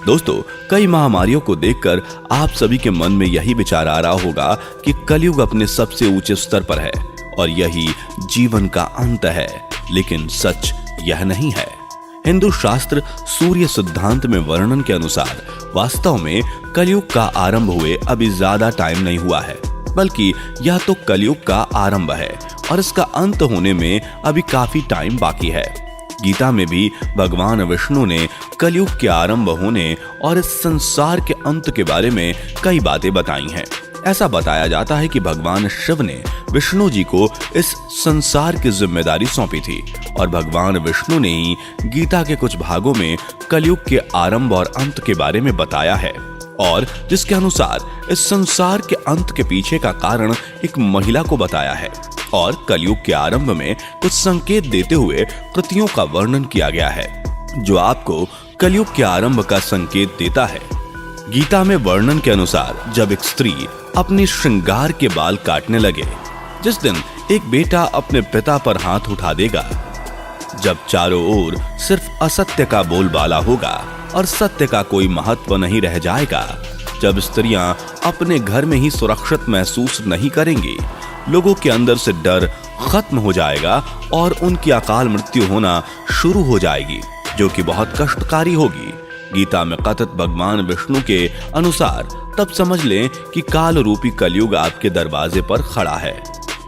दोस्तों, कई महामारियों को देखकर आप सभी के मन में यही विचार आ रहा होगा कि कलयुग अपने सबसे ऊंचे स्तर पर है और यही जीवन का अंत है। लेकिन सच यह नहीं है। हिंदू शास्त्र सूर्य सिद्धांत में वर्णन के अनुसार वास्तव में कलयुग का आरंभ हुए अभी ज्यादा टाइम नहीं हुआ है, बल्कि यह तो कलयुग का आरंभ है और इसका अंत होने में अभी काफी टाइम बाकी है। गीता में भी भगवान विष्णु ने कलयुग के आरंभ होने और इस संसार के अंत के बारे में कई बातें बताई हैं। ऐसा बताया जाता है कि भगवान शिव ने विष्णु जी को इस संसार की जिम्मेदारी सौंपी थी और भगवान विष्णु ने ही गीता के कुछ भागों में कलयुग के आरंभ और अंत के बारे में बताया है, और जिसके अनुसार इस संसार के अंत के पीछे का कारण एक महिला को बताया है और कलयुग के आरंभ में कुछ संकेत देते हुए कृतियों का वर्णन किया गया है जो आपको कलयुग के आरंभ का संकेत देता है। गीता में वर्णन के अनुसार जब एक स्त्री अपनी श्रृंगार के बाल काटने लगे, जिस दिन एक बेटा अपने पिता पर हाथ उठा देगा, जब चारों ओर सिर्फ असत्य का बोलबाला होगा और सत्य का कोई महत्व नहीं रह जाएगा, जब स्त्रियां अपने घर में ही सुरक्षित महसूस नहीं करेंगी, लोगों के अंदर से डर खत्म हो जाएगा और उनकी अकाल मृत्यु होना शुरू हो जाएगी, जो कि बहुत कष्टकारी होगी। गीता में कथित भगवान विष्णु के अनुसार तब समझ लें कि काल रूपी कलयुग आपके दरवाजे पर खड़ा है।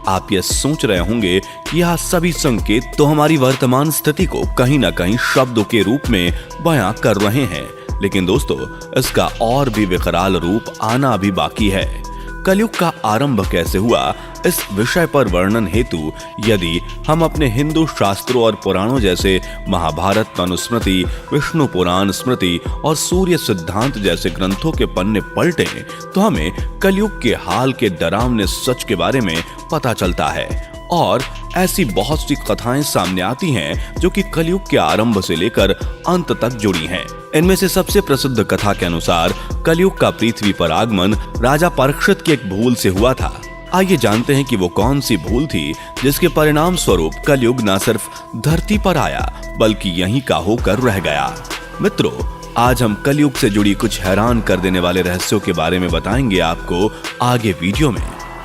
आप ये सोच रहे होंगे कि यह सभी संकेत तो हमारी वर्तमान स्थिति को कहीं ना कहीं शब्दों के रूप में बयां कर रहे हैं, लेकिन दोस्तों, इसका और भी विकराल रूप आना अभी बाकी है। कलयुग का आरंभ कैसे हुआ, इस विषय पर वर्णन हेतु यदि हम अपने हिंदू शास्त्रों और पुराणों जैसे महाभारत मनुस्मृति, विष्णु पुराण स्मृति और सूर्य सिद्धांत जैसे ग्रंथों के पन्ने पलटें तो हमें कलयुग के हाल के डरावने सच के बारे में पता चलता है। और ऐसी बहुत सी कथाएं सामने आती हैं जो कि कलयुग के आरंभ से लेकर अंत तक जुड़ी हैं। इनमें से सबसे प्रसिद्ध कथा के अनुसार कलयुग का पृथ्वी पर आगमन राजा परीक्षित की एक भूल से हुआ था। आइए जानते हैं कि वो कौन सी भूल थी जिसके परिणाम स्वरूप कलयुग न सिर्फ धरती पर आया बल्कि यहीं का होकर रह गया। मित्रों, आज हम कलयुग से जुड़ी कुछ हैरान कर देने वाले रहस्यों के बारे में बताएंगे आपको आगे वीडियो में।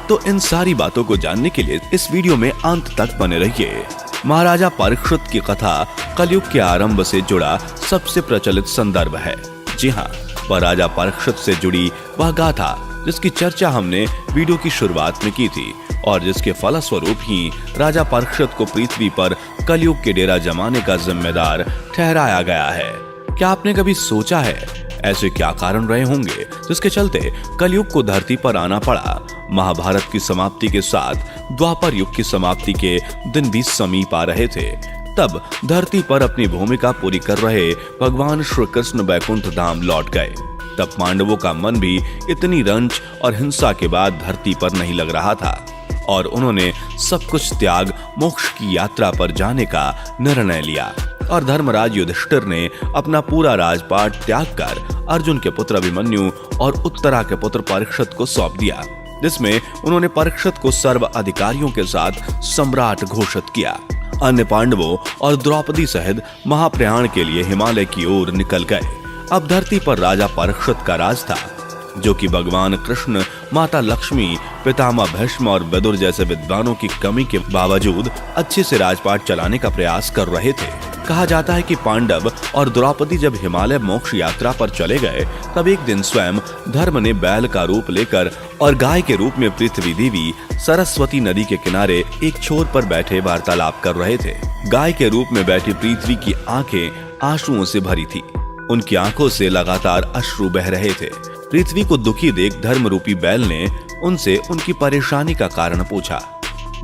तो इन सारी बातों को जानने के लिए इस वीडियो में अंत तक बने रहिए। महाराजा परीक्षित की कथा कलयुग के आरंभ से जुड़ा सबसे प्रचलित संदर्भ है। जी हाँ, वह राजा परीक्षित से जुड़ी वह गाथा जिसकी चर्चा हमने वीडियो की शुरुआत में की थी और जिसके फलस्वरूप ही राजा परीक्षित को पृथ्वी पर कलयुग के डेरा जमाने का जिम्मेदार ठहराया गया है। क्या आपने कभी सोचा है ऐसे क्या कारण रहे होंगे जिसके चलते कलयुग को धरती पर आना पड़ा? महाभारत की समाप्ति के साथ द्वापर युग की समाप्ति के दिन भी समीप आ रहे थे। तब धरती पर अपनी भूमिका पूरी कर रहे भगवान श्री कृष्ण वैकुंठ धाम लौट गए। तब पांडवों का मन भी इतनी रंज और हिंसा के बाद धरती पर नहीं लग रहा था और उन्होंने सब कुछ त्याग मोक्ष की यात्रा पर जाने का निर्णय लिया और धर्मराज युधिष्ठिर ने अपना पूरा राजपाट त्याग कर अर्जुन के पुत्र अभिमन्यु और उत्तरा के पुत्र परीक्षित को सौंप दिया, जिसमें उन्होंने परीक्षित को सर्व अधिकारियों के साथ सम्राट घोषित किया। अन्य पांडवों और द्रौपदी सहित महाप्रयाण के लिए हिमालय की ओर निकल गए। अब धरती पर राजा परीक्षित का राज था, जो कि भगवान कृष्ण, माता लक्ष्मी, पितामह भीष्म और विदुर जैसे विद्वानों की कमी के बावजूद अच्छे से राजपाट चलाने का प्रयास कर रहे थे। कहा जाता है कि पांडव और द्रौपदी जब हिमालय मोक्ष यात्रा पर चले गए तब एक दिन स्वयं धर्म ने बैल का रूप लेकर और गाय के रूप में पृथ्वी देवी सरस्वती नदी के किनारे एक छोर पर बैठे वार्तालाप कर रहे थे। गाय के रूप में बैठी पृथ्वी की आंखें आंसुओं से भरी थी। उनकी आंखों से लगातार अश्रु बह रहे थे। पृथ्वी को दुखी देख धर्म रूपी बैल ने उनसे उनकी परेशानी का कारण पूछा।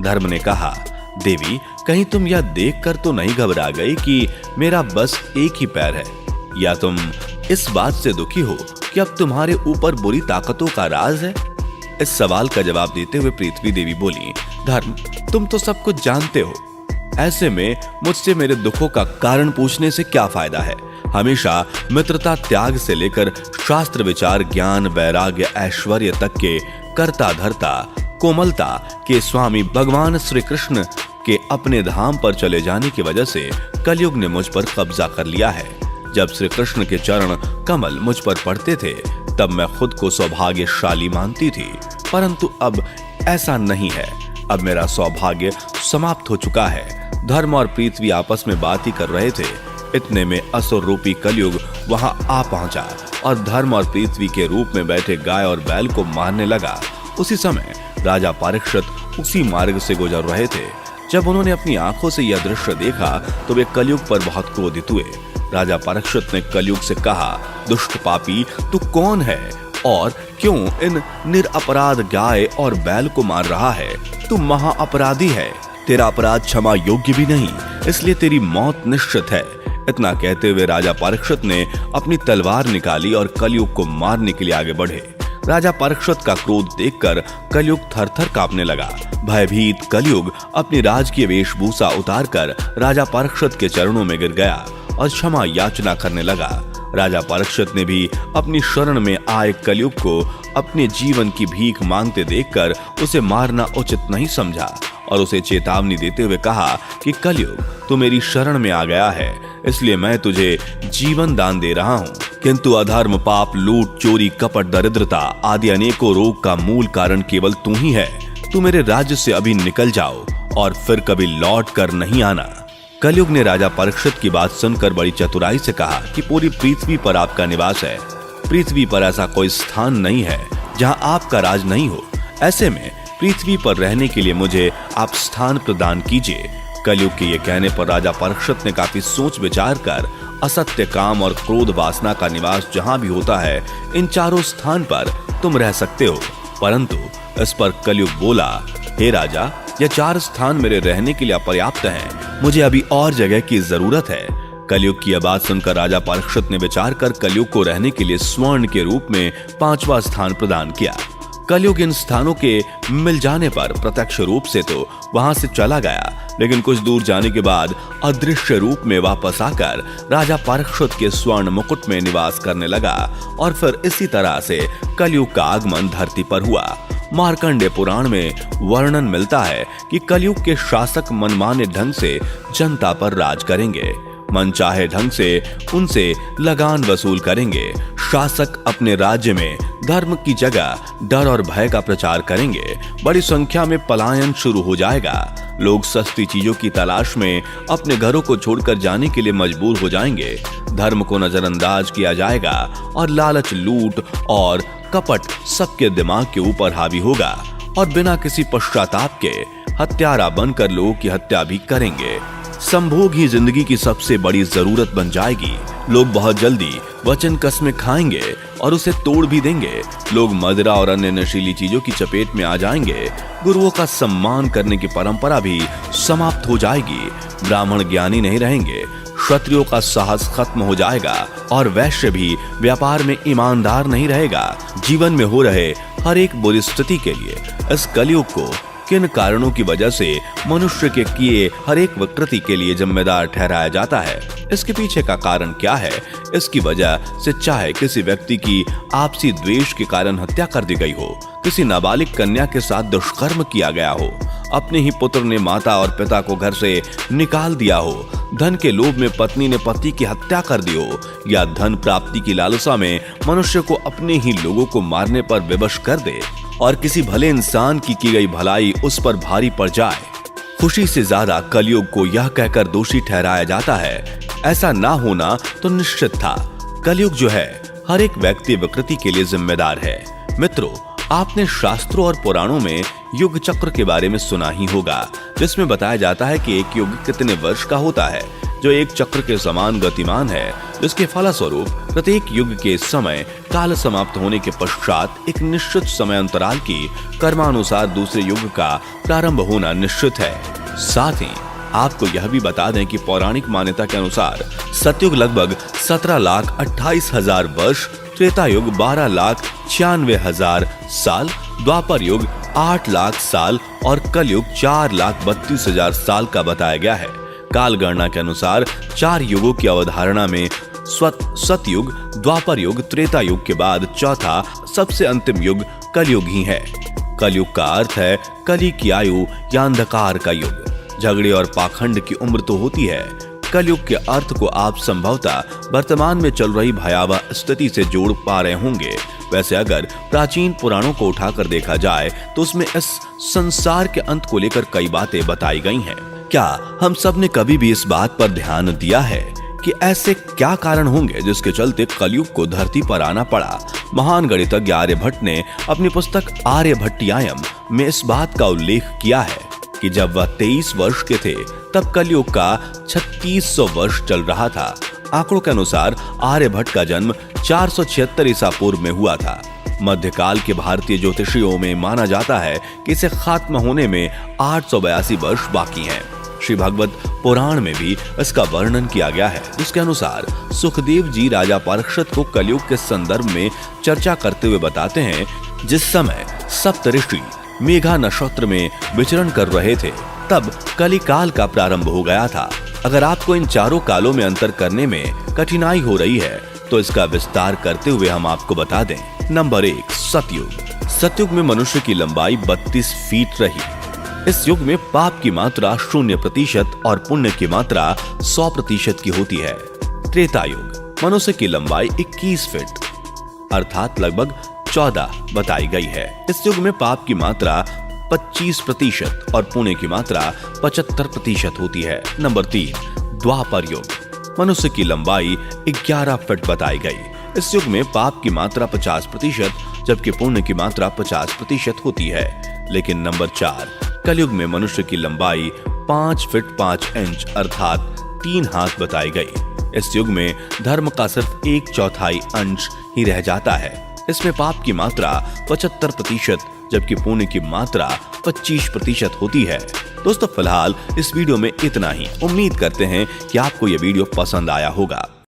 धर्म ने कहा, देवी, कहीं तुम यह देखकर तो नहीं घबरा गई कि मेरा बस एक ही पैर है, या तुम इस बात से दुखी हो कि अब तुम्हारे ऊपर बुरी ताकतों का राज है? इस सवाल का जवाब देते हुए पृथ्वी देवी बोली, धर्म, तुम तो सब कुछ जानते हो, ऐसे में मुझसे मेरे दुखों का कारण पूछने से क्या फायदा है? हमेशा मित्रता त्याग से लेकर शास्त्र विचार ज्ञान वैराग्य ऐश्वर्य तक के कर्ता धर्ता कोमलता के स्वामी भगवान श्री कृष्ण के अपने धाम पर चले जाने की वजह से कलयुग ने मुझ पर कब्जा कर लिया है। जब श्री कृष्ण के चरण कमल मुझ पर पड़ते थे तब मैं खुद को सौभाग्यशाली मानती थी, परंतु अब ऐसा नहीं है। अब मेरा सौभाग्य समाप्त हो चुका है। धर्म और पृथ्वी आपस में बात ही कर रहे थे। इतने में असुर रूपी कलयुग वहां आ पहुंचा और धर्म और पृथ्वी के रूप में बैठे गाय और बैल को मारने लगा। उसी समय राजा परीक्षित उसी मार्ग से गुजर रहे थे। जब उन्होंने अपनी आंखों से यह दृश्य देखा तो वे कलयुग पर बहुत क्रोधित हुए। राजा परीक्षित ने कलयुग से कहा, दुष्ट पापी, तू कौन है और क्यों इन निरपराध गाय और बैल को मार रहा है? तू महा अपराधी है। तेरा अपराध क्षमा योग्य भी नहीं, इसलिए तेरी मौत निश्चित है। इतना कहते हुए राजा परीक्षित ने अपनी तलवार निकाली और कलयुग को मारने के लिए आगे बढ़े। राजा परीक्षित का क्रोध देखकर कलयुग थरथर कांपने लगा। भयभीत कलयुग अपनी राजकीय वेशभूषा उतारकर राजा परीक्षित के चरणों में गिर गया और क्षमा याचना करने लगा। राजा परीक्षित ने भी अपनी शरण में आए कलयुग को अपने जीवन की भीख मांगते देखकर उसे मारना उचित नहीं समझा और उसे चेतावनी देते हुए कहा कि कलयुग, तू मेरी शरण में आ गया है, इसलिए मैं तुझे जीवन दान दे रहा हूँ। किंतु अधर्म, पाप, लूट, चोरी, कपट, दरिद्रता आदि अनेकों रोग का मूल कारण केवल तू ही है। तू मेरे राज्य से अभी निकल जाओ और फिर कभी लौट कर नहीं आना। कलयुग ने राजा परीक्षित की बात सुनकर बड़ी चतुराई से कहा कि पूरी पृथ्वी पर आपका निवास है। पृथ्वी पर ऐसा कोई स्थान नहीं है जहां आपका राज नहीं हो। ऐसे में पृथ्वी पर रहने के लिए मुझे आप स्थान प्रदान कीजिए। कलयुग के ये कहने पर राजा परीक्षित ने काफी सोच विचार कर असत्य, काम और क्रोध वासना का निवास जहां भी होता है, इन चारों स्थान पर तुम रह सकते हो। परंतु इस पर कलयुग बोला, हे राजा, ये चार स्थान मेरे रहने के लिए अपर्याप्त हैं। मुझे अभी और जगह की जरूरत है। कलयुग की यह बात सुनकर राजा परीक्षित ने विचार कर कलयुग को रहने के लिए स्वर्ण के रूप में 5वां स्थान प्रदान किया। कलयुग इन स्थानों के मिल जाने पर प्रत्यक्ष रूप से तो वहां से चला गया, लेकिन कुछ दूर जाने के बाद अदृश्य रूप में वापस आकर राजा परीक्षित के स्वर्ण मुकुट में निवास करने लगा और फिर इसी तरह से कलयुग का आगमन धरती पर हुआ। मार्कंडेय पुराण में वर्णन मिलता है कि कलयुग के शासक मनमाने ढंग से जनता पर राज करेंगे, मनचाहे ढंग से उनसे लगान वसूल करेंगे। शासक अपने राज्य में धर्म की जगह डर और भय का प्रचार करेंगे। बड़ी संख्या में पलायन शुरू हो जाएगा। लोग सस्ती चीजों की तलाश में अपने घरों को छोड़कर जाने के लिए मजबूर हो जाएंगे। धर्म को नजरअंदाज किया जाएगा और लालच, लूट और कपट सबके दिमाग के ऊपर हावी होगा और बिना किसी पश्चाताप के हत्यारा बनकर लोगों की हत्या भी करेंगे। संभोग ही जिंदगी की सबसे बड़ी जरूरत बन जाएगी। लोग बहुत जल्दी वचन कसमें खाएंगे और उसे तोड़ भी देंगे। लोग मदिरा और अन्य नशीली चीजों की चपेट में आ जाएंगे। गुरुओं का सम्मान करने की परंपरा भी समाप्त हो जाएगी। ब्राह्मण ज्ञानी नहीं रहेंगे। क्षत्रियों का साहस खत्म हो जाएगा और वैश्य भी व्यापार में ईमानदार नहीं रहेगा। जीवन में हो रहे हर एक बुरी स्थिति के लिए इस कलयुग को किन कारणों की वजह से मनुष्य के किए हर एक विकृति के लिए जिम्मेदार ठहराया जाता है, इसके पीछे का कारण क्या है, इसकी वजह से चाहे किसी व्यक्ति की आपसी द्वेष के कारण हत्या कर दी गई हो, किसी नाबालिग कन्या के साथ दुष्कर्म किया गया हो, अपने ही पुत्र ने माता और पिता को घर से निकाल दिया हो, धन के लोभ में पत्नी ने पति की हत्या कर दी हो, या धन प्राप्ति की लालसा में मनुष्य को अपने ही लोगों को मारने पर विवश कर दे और किसी भले इंसान की गई भलाई उस पर भारी पड़ जाए। खुशी से ज्यादा कलयुग को यह कहकर दोषी ठहराया जाता है। ऐसा ना होना तो निश्चित था। कलयुग जो है हर एक व्यक्ति विकृति के लिए जिम्मेदार है। मित्रों, आपने शास्त्रों और पुराणों में युग चक्र के बारे में सुना ही होगा, जिसमें बताया जाता है कि एक युग कितने वर्ष का होता है, जो एक चक्र के समान गतिमान है, जिसके फलस्वरूप प्रत्येक युग के समय काल समाप्त होने के पश्चात एक निश्चित समय अंतराल की कर्मानुसार दूसरे युग का प्रारंभ होना निश्चित है। साथ ही आपको यह भी बता दें कि पौराणिक मान्यता के अनुसार सतयुग लगभग 17,28,000 वर्ष, त्रेता युग 12,96,000 साल, द्वापर युग 8 लाख साल और कलयुग 4,32,000 साल का बताया गया है। काल गणना के अनुसार 4 युगों की अवधारणा में सतयुग, द्वापर युग, त्रेता युग के बाद चौथा सबसे अंतिम युग कलयुग ही है। कलयुग का अर्थ है कली की आयु या अंधकार का युग। झगड़े और पाखंड की उम्र तो होती है, कलयुग के अर्थ को आप संभवतः वर्तमान में चल रही भयावह स्थिति से जोड़ पा रहे होंगे। वैसे अगर प्राचीन पुराणों को उठाकर देखा जाए तो उसमें इस संसार के अंत को लेकर कई बातें बताई गई हैं। क्या हम सब ने कभी भी इस बात पर ध्यान दिया है कि ऐसे क्या कारण होंगे जिसके चलते कलयुग को धरती पर आना पड़ा? महान गणितज्ञ आर्यभट्ट ने अपनी पुस्तक आर्यभट्टियायम में इस बात का उल्लेख किया है कि जब वह 23 वर्ष के थे तब कलयुग का 3600 वर्ष चल रहा था। आंकड़ों के अनुसार आर्यभट्ट का जन्म 476 ईसा पूर्व में हुआ था। मध्यकाल के भारतीय ज्योतिषियों में माना जाता है कि इसे खत्म होने में 882 वर्ष बाकी हैं। श्री भगवत पुराण में भी इसका वर्णन किया गया है, जिसके अनुसार सुखदेव जी राजा परीक्षित को कलयुग के संदर्भ में चर्चा करते हुए बताते हैं, जिस समय सप्तऋषि मेघा नक्षत्र में विचरण कर रहे थे तब कलिकाल का प्रारंभ हो गया था। अगर आपको इन चारों कालों में अंतर करने में कठिनाई हो रही है तो इसका विस्तार करते हुए हम आपको बता दें। नंबर 1, सतयुग। सतयुग में मनुष्य की लंबाई 32 फीट रही। इस युग में पाप की मात्रा 0% और पुण्य की मात्रा 100% की होती है। त्रेता युग, मनुष्य की लंबाई 21 फीट अर्थात लगभग 14 बताई गई है। इस युग में पाप की मात्रा 25% और पुण्य की मात्रा 75% होती है। नंबर 3, द्वापर युग, मनुष्य की लंबाई 11 फीट बताई गई। इस युग में पाप की मात्रा 50% जबकि पुण्य की मात्रा 50% होती है। लेकिन नंबर 4, कलयुग में मनुष्य की लंबाई 5 फीट 5 इंच अर्थात 3 हाथ बताई गई। इस युग में धर्म का सिर्फ 1/4 अंश ही रह जाता है। इसमें पाप की मात्रा 75% जबकि पुण्य की मात्रा 25% होती है। दोस्तों फिलहाल इस वीडियो में इतना ही। उम्मीद करते हैं कि आपको यह वीडियो पसंद आया होगा।